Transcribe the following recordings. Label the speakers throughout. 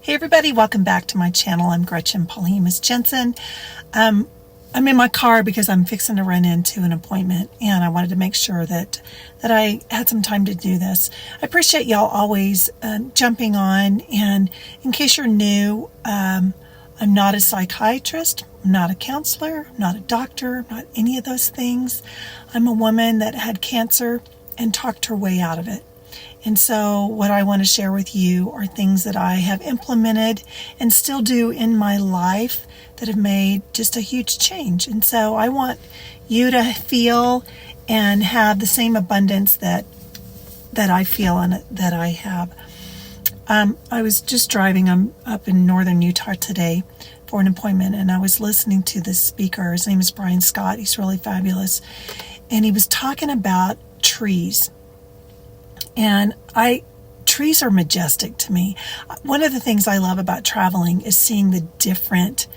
Speaker 1: Hey everybody, welcome back to my channel. I'm Gretchen Paulhemus Jensen. I'm in my car because I'm fixing to run into an appointment, and I wanted to make sure that I had some time to do this. I appreciate y'all always jumping on, and in case you're new, I'm not a psychiatrist, I'm not a counselor, I'm not a doctor, I'm not any of those things. I'm a woman that had cancer and talked her way out of it. And so what I want to share with you are things that I have implemented and still do in my life that have made just a huge change. And so I want you to feel and have the same abundance that I feel and that I have. I was just driving. I'm up in northern Utah today for an appointment, and I was listening to this speaker. His name is Brian Scott. He's really fabulous. And he was talking about trees. And trees are majestic to me. One of the things I love about traveling is seeing the different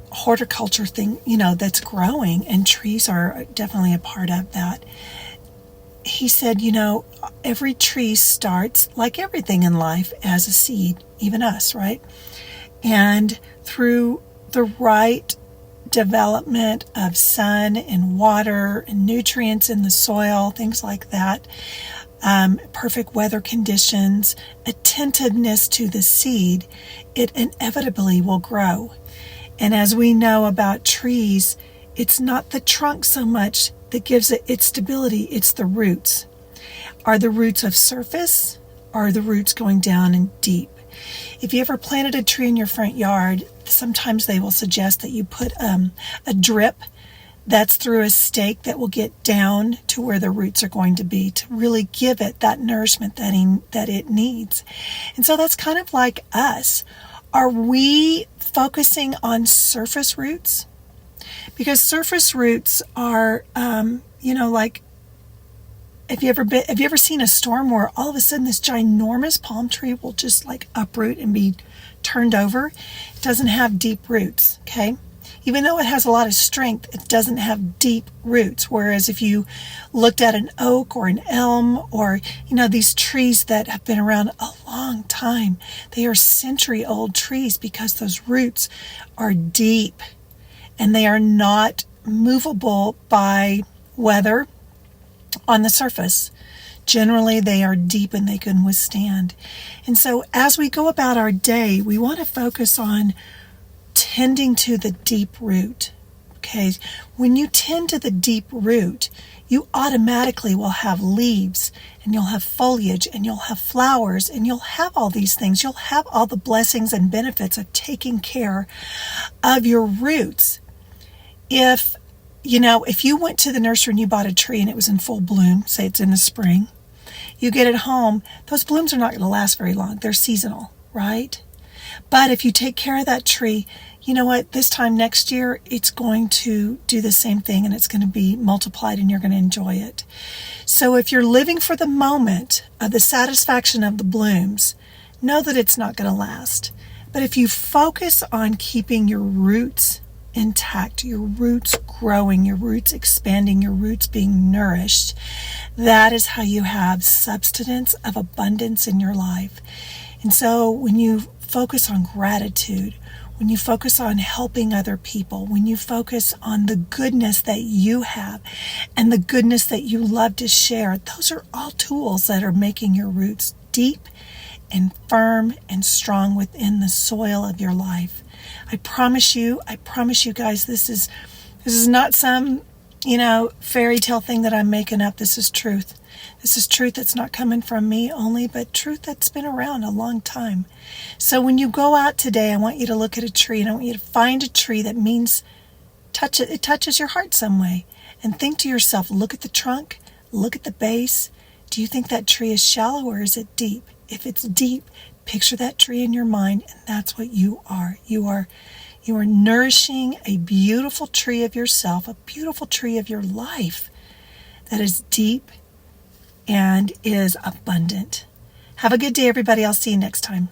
Speaker 1: horticulture thing, that's growing, and trees are definitely a part of that. He said, every tree starts, like everything in life, as a seed, even us, right? And through the right development of sun and water and nutrients in the soil, things like that, perfect weather conditions, attentiveness to the seed, it inevitably will grow. And as we know about trees, it's not the trunk so much that gives it its stability, it's the roots. Are the roots of surface? Are the roots going down and deep? If you ever planted a tree in your front yard, sometimes they will suggest that you put a drip that's through a stake that will get down to where the roots are going to be to really give it that nourishment that it needs. And so that's kind of like us. Are we focusing on surface roots? Because surface roots are, like, have you ever seen a storm where all of a sudden this ginormous palm tree will just like uproot and be turned over? It doesn't have deep roots, okay? Even though it has a lot of strength, it doesn't have deep roots. Whereas if you looked at an oak or an elm or, these trees that have been around a long time, they are century-old trees because those roots are deep and they are not movable by weather on the surface. Generally, they are deep and they can withstand. And so as we go about our day, we want to focus on tending to the deep root. Okay, when you tend to the deep root, you automatically will have leaves, and you'll have foliage, and you'll have flowers, and you'll have all these things. You'll have all the blessings and benefits of taking care of your roots. If you went to the nursery and you bought a tree and it was in full bloom, say it's in the spring, you get it home, those blooms are not going to last very long. They're seasonal, right? But if you take care of that tree, you know what? This time next year, it's going to do the same thing, and it's going to be multiplied, and you're going to enjoy it. So if you're living for the moment of the satisfaction of the blooms, know that it's not going to last. But if you focus on keeping your roots intact, your roots growing, your roots expanding, your roots being nourished, that is how you have substance of abundance in your life. And so when you focus on gratitude, when you focus on helping other people, when you focus on the goodness that you have and the goodness that you love to share, those are all tools that are making your roots deep and firm and strong within the soil of your life. I promise you guys, this is not some, fairy tale thing that I'm making up. This is truth. This is truth that's not coming from me only, but truth that's been around a long time. So when you go out today, I want you to look at a tree, and I want you to find a tree that means it touches your heart some way. And think to yourself, look at the trunk, look at the base. Do you think that tree is shallow or is it deep? If it's deep, picture that tree in your mind, and that's what you are. You are nourishing a beautiful tree of yourself, a beautiful tree of your life that is deep and is abundant. Have a good day, everybody. I'll see you next time.